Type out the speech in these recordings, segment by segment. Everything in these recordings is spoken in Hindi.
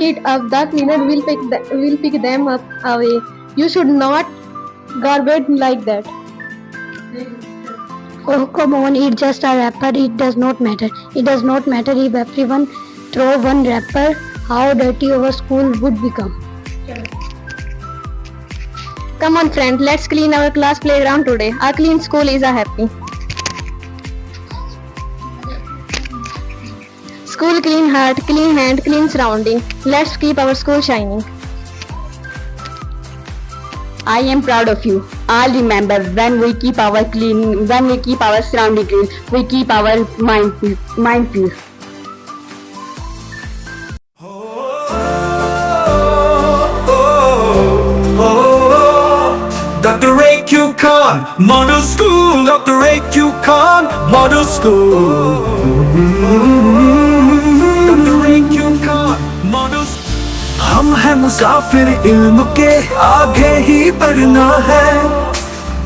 it up, the cleaner will pick them up away. You should not garbage like that. Oh, come on, it's just a wrapper. It does not matter. It does not matter if everyone throw one wrapper, how dirty our school would become. Come on friend, let's clean our class playground today. A clean school is a happy. School clean heart, clean hand, clean surrounding. Let's keep our school shining. I am proud of you. I'll remember when we keep our surrounding clean, we keep our mind peace. Dr. A.Q. Khan, Model School. Dr. A.Q. Khan, Model School. Dr. A.Q. Khan, Model School. हम हैं मुसाफिर इल्म के, आगे ही बढ़ना है,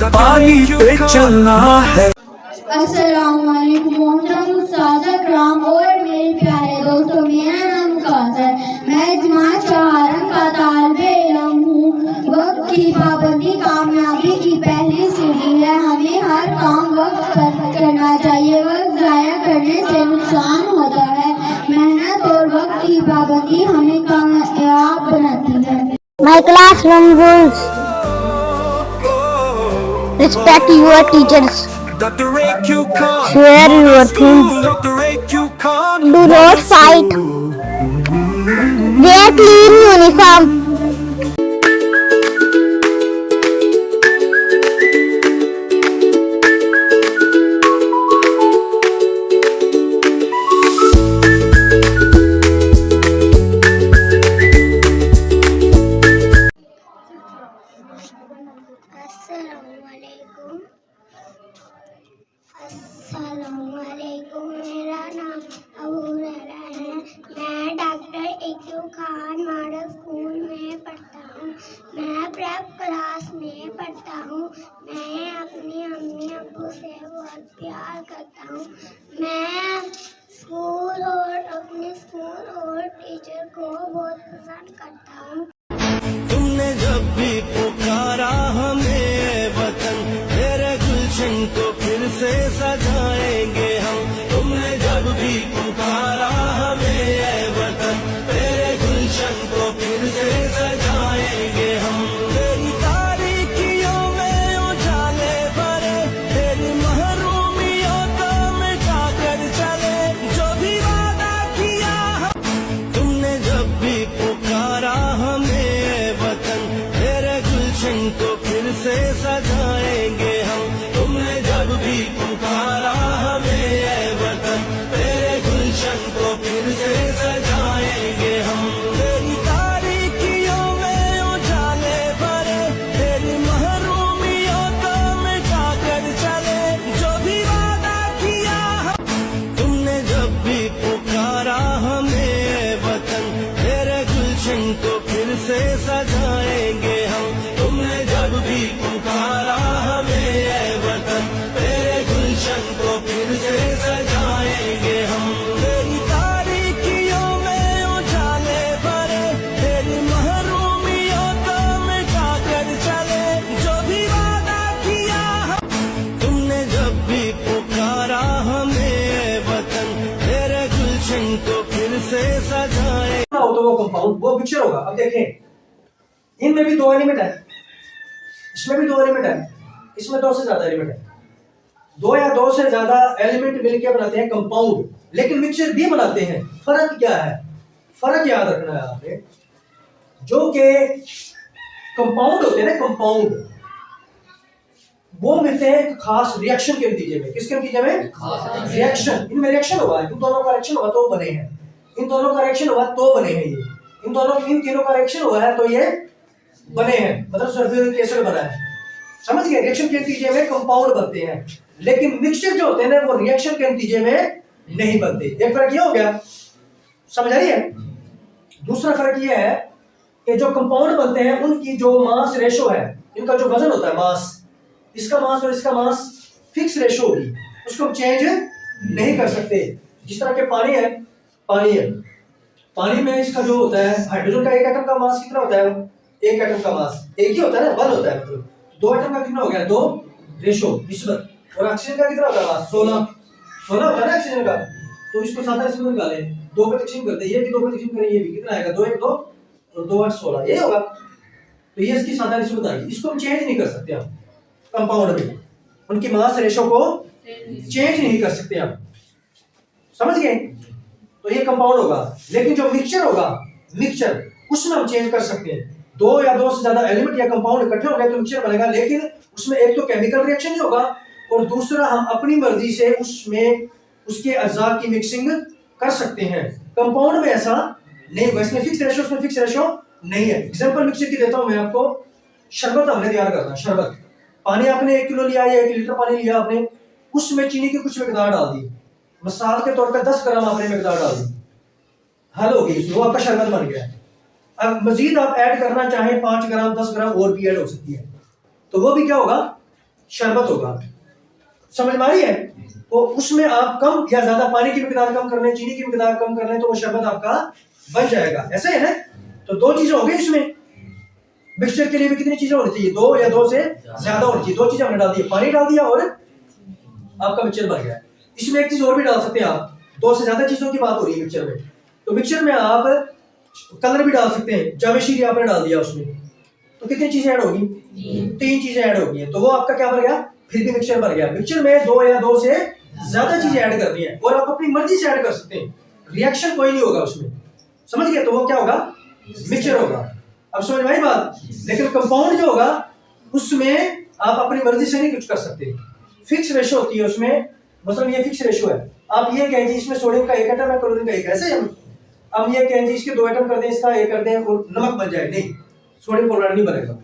पानी पे चलना है। अस्सलामुअलैकुम उस्ताद अकराम और मेरे प्यारे दोस्तों, मेरा नाम कादर, मैं जमात चारम का तालिबे इल्म हूँ। वक्त की पाबंदी कामयाबी की पहली सीढ़ी है। हमें हर काम वक्त पर करना चाहिए। वक्त ज़ाया करने से नुकसान होता है। मेहनत और वक्त की पाबंदी हमें कामयाब बनाती है। My classroom rules: respect your teachers, share your things, do not fight, wear clean uniform. अस्सलामुअलैकुम, मेरा नाम अबू रहरा है। मैं doctor A.Q. Khan model school में पढ़ता हूँ। मैं प्रेप क्लास में पढ़ता हूँ। मैं अपनी अम्मी अब्बू से बहुत प्यार करता हूँ। मैं अपने स्कूल और टीचर को बहुत पसंद करता हूँ। तुमने जब भी पुकारा हमें वतन, तेरे गुलशन को फिर से सजाएंगे हम। तुमने जब भी पुकारा हमें वतन, तेरे गुलशन को फिर से सजाएंगे हम। तेरी तारीकियों में उजाले भरे, तेरी महरूमियों को मिटा कर चले, जो भी वादा किया तुमने जब भी पुकारा हमें वतन, तेरे गुलशन को फिर से सजाएंगे हम। तुमने जब भी पुकारा हमें वतन, तेरे गुलशन को फिर से सजाएंगे हम। तेरी तारीकियों में उजाले भरे, तेरी महरूमियों को मिटा कर चले, जो भी वादा किया तुमने जब भी पुकारा हमें वतन, तेरे गुलशन को फिर से सजाएंगे हम। तुमने जब भी पुकारा हमें वतन, तेरे गुलशन को फिर से सजाएंगे हम। तेरी तारीकियों में उजाले भरे, तेरी महरूमियों को मिटा कर चले, जो भी वादा किया तुमने जब भी पुकारा हमें वतन, तेरे गुलशन को फिर से सजाए। तो वो कंपाउंड वो मिक्सचर होगा। अब देखें, इनमें भी दो एलिमेंट है, इसमें भी दो एलिमेंट है, इसमें दो से ज्यादा एलिमेंट है। दो या दो से ज्यादा एलिमेंट मिलकर बनाते हैं कंपाउंड, लेकिन मिक्सचर भी बनाते हैं। फर्क क्या है? फर्क याद रखना है आपने। जो के कंपाउंड होते हैं ना, कंपाउंड वो मिलते हैं एक खास रिएक्शन के नतीजे में। किसके नतीजे में? रिएक्शन। इनमें रिएक्शन हुआ है, इन दोनों का रिएक्शन हुआ तो बने हैं। इन दोनों का रिएक्शन हुआ तो बने हैं ये। इन तीनों का रिएक्शन हुआ है तो ये बने हैं, मतलब सल्फ्यूरिक एसिड बना है। समझ गए? रिएक्शन के नतीजे में कंपाउंड बनते हैं, लेकिन मिक्सचर जो होते हैं ना वो रिएक्शन के नतीजे में नहीं बनते। एक फर्क ये हो गया, समझ आ रही है? दूसरा फर्क ये है कि जो कंपाउंड बनते हैं उनकी जो मास रेशो है, इनका जो वजन होता है, मास, इसका मास और इसका मास फिक्स रेशो होगी, उसको हम चेंज नहीं कर सकते। जिस तरह के पानी है, पानी में इसका जो होता है हाइड्रोजन का एक एटम का मास कितना होता है? एक एटम का मास एक ही होता है ना, 1 होता है, मतलब 2 एटम का कितना हो गया? 2 रेशो निस्बत। और ऑक्सीजन का कितना होता है मास? 16 होता है ना ऑक्सीजन का। तो इसको सादा इसमें निकालें, 2 पे तकसीम करते हैं, ये भी 2 पे तकसीम करें, ये भी कितना आएगा? 2 1 2 और 2 8 16, ये होगा। तो ये इसकी सादा निस्बत आ गई। इसको हम चेंज नहीं कर सकते हम कंपाउंड में, उनकी मास रेशो को चेंज नहीं कर सकते हम, समझ गए? तो ये कंपाउंड होगा। लेकिन जो मिक्सचर होगा, मिक्सचर उसमें हम चेंज कर सकते हैं। 2 या 2 से ज्यादा एलिमेंट या कंपाउंड इकट्ठे हो गए तो मिक्सचर बनेगा, लेकिन उसमें एक तो केमिकल रिएक्शन नहीं होगा और दूसरा हम अपनी मर्जी से उसमें उसके अज्जा की मिक्सिंग कर सकते हैं। कंपाउंड में ऐसा नहीं होगा, इसमें फिक्स रेशो, उसमें फिक्स रेशो नहीं है। एग्जांपल मिक्सचर की देता हूं मैं आपको। शरबत हमने तैयार करना, शरबत, पानी आपने 1 किलो लिया या 1 लीटर पानी लिया आपने, उसमें चीनी की कुछ मिकदार डाल दी, मिसाल के तौर पर 10 ग्राम आपने मिकदार डाल दी, हल हो गई, वो आपका शरबत बन गया। अब मजीद आप ऐड करना चाहें 5 ग्राम 10 ग्राम और भी ऐड हो सकती है, तो वो भी क्या होगा? शरबत होगा। समझ में आ रही है? तो उसमें आप कम या ज्यादा पानी की मिकदार कम कर लें, चीनी की मिकदार कम कर लें, तो वो शरबत आपका बन जाएगा। ऐसा है ना? तो 2 चीजें हो गई इसमें। मिक्सचर के लिए भी कितनी चीजें होनी चाहिए? 2 या 2 से ज्यादा होनी चाहिए। 2 चीजें हमने डाल दी, पानी डाल दिया और आपका मिक्सचर बन गया। इसमें एक चीज और भी डाल सकते हैं आप, 2 से ज्यादा चीजों की बात हो रही है मिक्सचर में, तो मिक्सचर में आप कलर भी डाल सकते हैं। जामेशी आपने डाल दिया उसमें, तो कितनी चीजें ऐड होगी? 3 चीजें ऐड होगी, तो वो आपका क्या बन गया? फिर भी मिक्सचर बन गया। मिक्सचर में 2 या 2 से ज्यादा चीजें ऐड करनी है और आप अपनी मर्जी से ऐड कर सकते हैं, रिएक्शन कोई नहीं होगा उसमें, समझ गए? तो वो क्या होगा? मिक्सचर होगा। अब समझ में आई बात? लेकिन कंपाउंड जो होगा उसमें आप अपनी मर्जी से नहीं कुछ कर सकते, फिक्स रेशो होती है उसमें। मतलब ये फिक्स रेशो है। आप ये कहें जी इसमें सोडियम का 1 एटम है, क्लोरीन का 1, ऐसे हम ये कहें जी इसके 2 एटम कर दें, इसका 1 कर दें और नमक बन जाए, नहीं, सोडियम क्लोराइड नहीं बनेगा,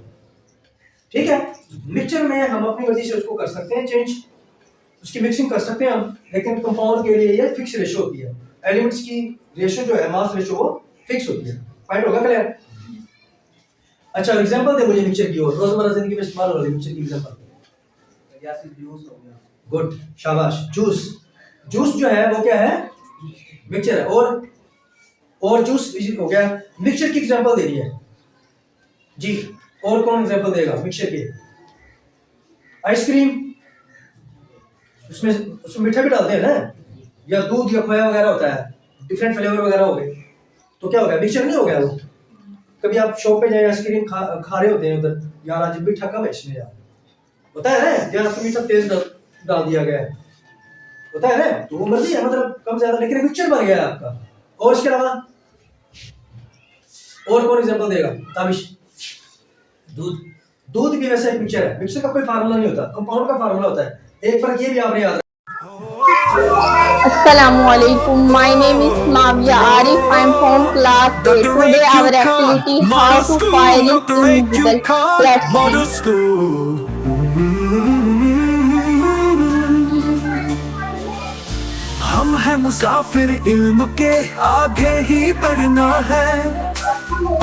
ठीक है? मिक्सचर में हम अपनी मर्जी से उसको कर सकते हैं चेंज, उसकी मिक्सिंग कर सकते हैं हम, लेकिन कंपाउंड के लिए ये फिक्स रेशो होती है। एलिमेंट्स की रेशो जो है, मास रेशो, वो फिक्स होती है। पॉइंट होगा क्लियर? अच्छा, एग्जांपल दे मुझे मिक्सचर की, और रोजमर्रा जिंदगी में इस्तेमाल हो रही मिक्सचर की एग्जांपल। गुड, शाबाश। जूस, जूस जो है वो क्या है? मिक्सचर है। और जूस हो गया। मिक्सचर की एग्जांपल देनी है जी। और कौन एग्जांपल देगा मिक्सचर की? आइसक्रीम, उसमें मीठा भी डालते हैं ना, या दूध या खोया वगैरह होता है, डिफरेंट फ्लेवर वगैरह हो गए, तो क्या हो गया? मिक्सचर नहीं हो गया वो? कभी आप शॉप पे जाए आइसक्रीम खा रहे होते हैं उधर, यार आज मीठा कम है इसमें, यार होता है ना, यार आपको मीठा तेज डाल दिया गया है, होता है ना, तो वो मर्जी है, मतलब कम ज्यादा, लेकिन मिक्सचर बन गया है आपका। और इसके अलावा और कौन एग्जांपल देगा? ताबिश। दूध भी वैसे एक मिक्सचर है। मिक्सचर का कोई फार्मूला नहीं होता, कंपाउंड का फार्मूला होता है। एक फर्क ये भी आपने याद Assalamualaikum. My name is Mavia Arif. I am from class 8. Today our activity how to file in invisible. Let's see. हम हैं मुसाफिर इल्म के, आगे ही बढ़ना है,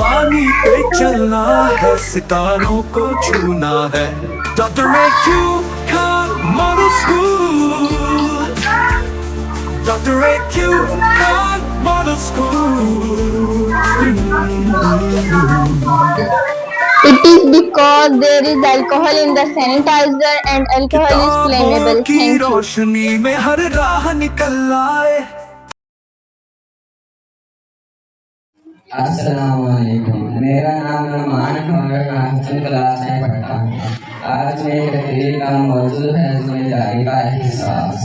पानी पे चलना है, सितारों को छूना है। Dr. AQ Khan Model School, Dr. AQ Khan Model School. It is because there is alcohol in the sanitizer and alcohol is flammable. की Thank you. रोशनी में हर राह निकल आए। अस्सलामुअलैकुम, मेरा नाम नमान है और मैं हसन क्लास में पढ़ता हूँ। आज मेरी तकरीर का मौजूद है जिम्मेदारी का एहसास।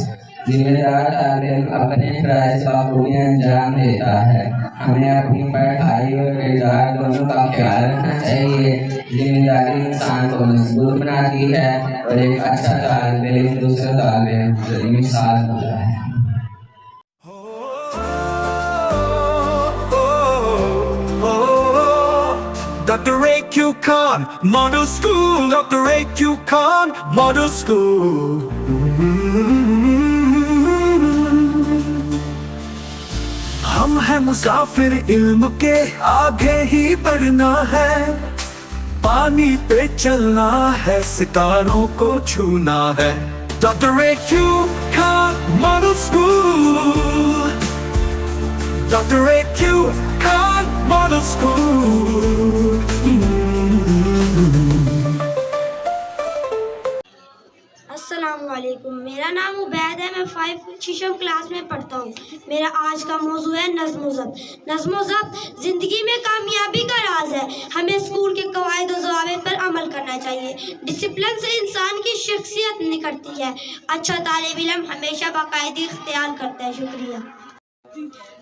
जिम्मेदार तालिब अपने फराइज़ बखूबी अंजाम देता है। हमें अपनी पढ़ाई और किरदार दोनों का ख्याल रखना चाहिए। जिम्मेदारी इंसान को मजबूत बनाती है और एक अच्छा तालिब इल्म दूसरे तालिब की मिसाल होता है। Dr. AQ Khan Model School, Dr. AQ Khan Model School. हम हैं मुसाफिर इल्म के, आगे ही बढ़ना है, पानी पे चलना है, सितारों को छूना है। Dr. AQ Khan Model School, Dr. A.Q. Khan Model School. अस्सलामुअलैकुम, मेरा नाम उबैद है। मैं 5 शीशम क्लास में पढ़ता हूँ। मेरा आज का मौजू है नज़्म ज़ब्त। नज़्म ज़ब्त ज़िंदगी में कामयाबी का राज है। हमें स्कूल के कवायद और ज़वाबित पर अमल करना चाहिए। डिसिप्लिन से इंसान की शख्सियत निखरती है। अच्छा तालिब इल्म हमेशा बाकायदगी इख्तियार करता है। शुक्रिया।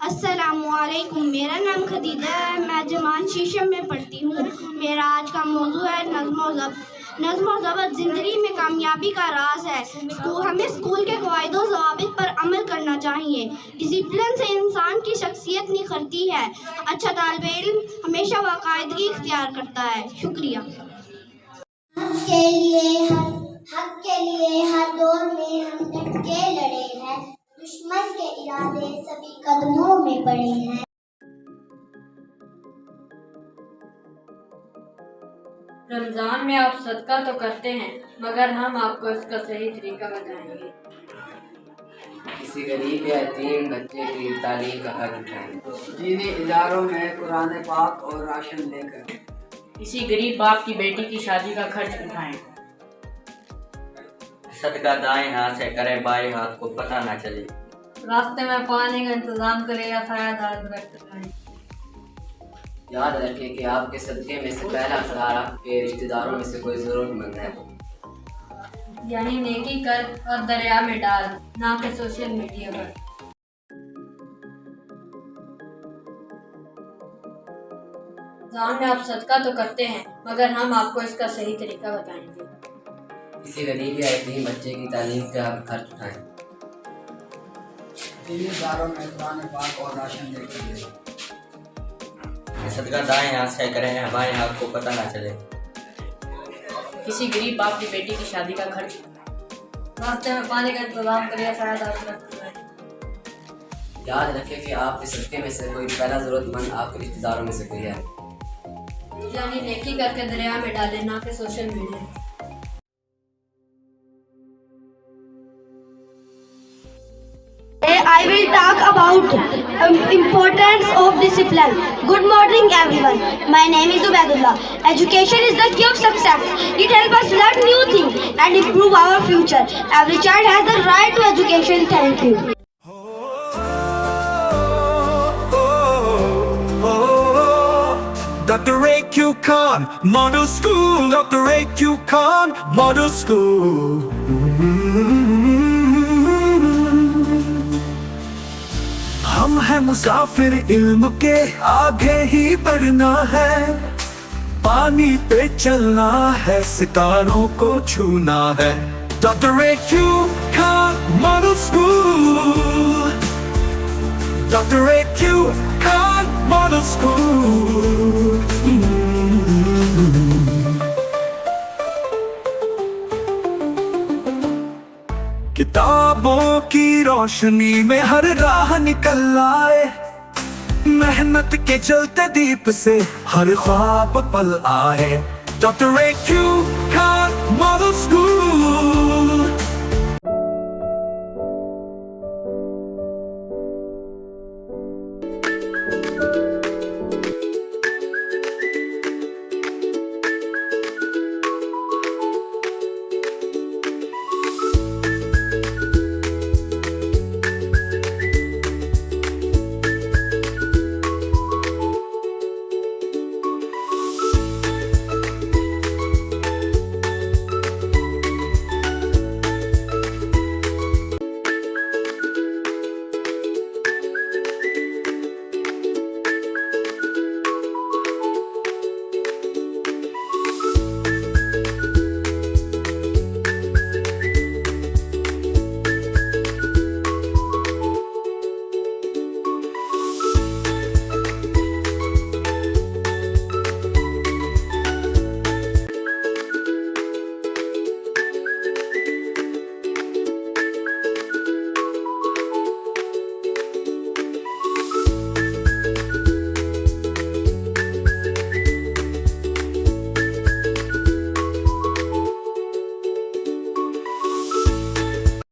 अस्सलामुअलैकुम, मेरा नाम खदीजा है। मैं जमात शीशम में पढ़ती हूँ। मेरा आज का मौजू है नज़्म ज़ब्त। नज़्म ज़ब्त ज़िंदगी में कामयाबी का राज है। हमें स्कूल के क़वाइदों ज़वाबित पर अमल करना चाहिए। डिसिप्लिन से इंसान की शख्सियत निखरती है। अच्छा तालिब इल्म हमेशा बाकायदगी इख्तियार करता है। शुक्रिया। हक के लिए हर दौर में हम डट के लड़े हैं। दुश्मन के इरादे सभी कदमों में पड़े हैं। रमजान में आप सदका तो करते हैं, मगर हम आपको इसका सही तरीका बताएंगे। किसी गरीब या यतीम बच्चे की तालीम का हक उठाएं। दीनी इदारों में कुरान पाक और राशन देकर। किसी गरीब बाप की बेटी की शादी का खर्च उठाएं। सदका दाएं हाथ से करें, बाएं हाथ को पता ना चले। रास्ते में पानी का इंतजाम करें या सायादार दरख्त लगाएं। याद रखें कि आपके सदक़े में से पहला सहारा आपके रिश्तेदारों में से कोई ज़रूरतमंद है। यानी नेकी कर और दरिया में डाल, ना कि सोशल मीडिया पर। रमजान में आप सदका तो करते हैं, मगर हम आपको इसका सही तरीका बताएंगे। किसी गरीब या यतीम बच्चे की तालीम का खर्च उठाएं। दीनी इदारों में कुरान पाक और राशन देकर। सदका दाएं हाथ से करें, बाएं हाथ को पता ना चले। किसी गरीब बाप की बेटी की शादी का खर्च। रास्ते में पानी का इंतजाम करें या सायादार दरख्त लगाएं। याद रखें कि आपके सदक़े में से कोई पहला ज़रूरतमंद आपके रिश्तेदारों में से कोई है। यानी नेकी करके दरिया में डालें, ना कि social media. I will talk about importance of discipline. Good morning, everyone. My name is Ubaidullah. Education is the key of success. It helps us learn new things and improve our future. Every child has the right to education. Thank you. Dr. A.Q. Khan Model School. Dr. A.Q. Khan Model School. हम हैं मुसाफिर इल्म के, आगे ही बढ़ना है। पानी पे चलना है, सितारों को छूना है। Dr. A.Q. Khan Model School. Dr. A.Q. Khan Model School. किताबों की रोशनी में हर राह निकल आए। मेहनत के जलते दीप से हर ख्वाब पल आए। Dr. A.Q. Khan Model